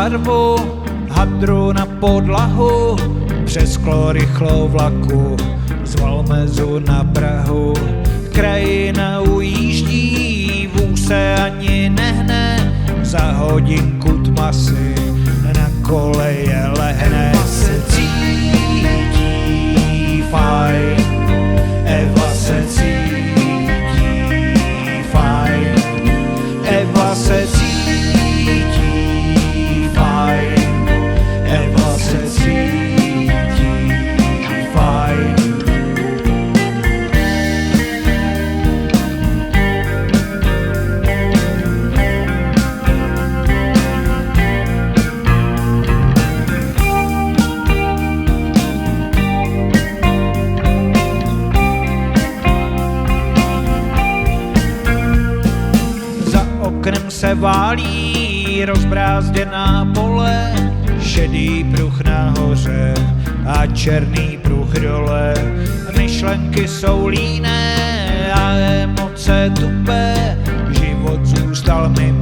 barvu hadru na podlahu, přes sklo rychlou vlaku z Valmezu na Prahu. Krajina ujíždí, vůz se ani nehne, za hodinku tma si na koleje lehne. Eva se cítí fajn, Eva se cítí fajn, Eva se cítí fajn, Eva se cítí fajn. Oknem se válí rozbrázděná pole, šedý pruh nahoře a černý pruh dole. Myšlenky jsou líné a emoce tupé, život zůstal mi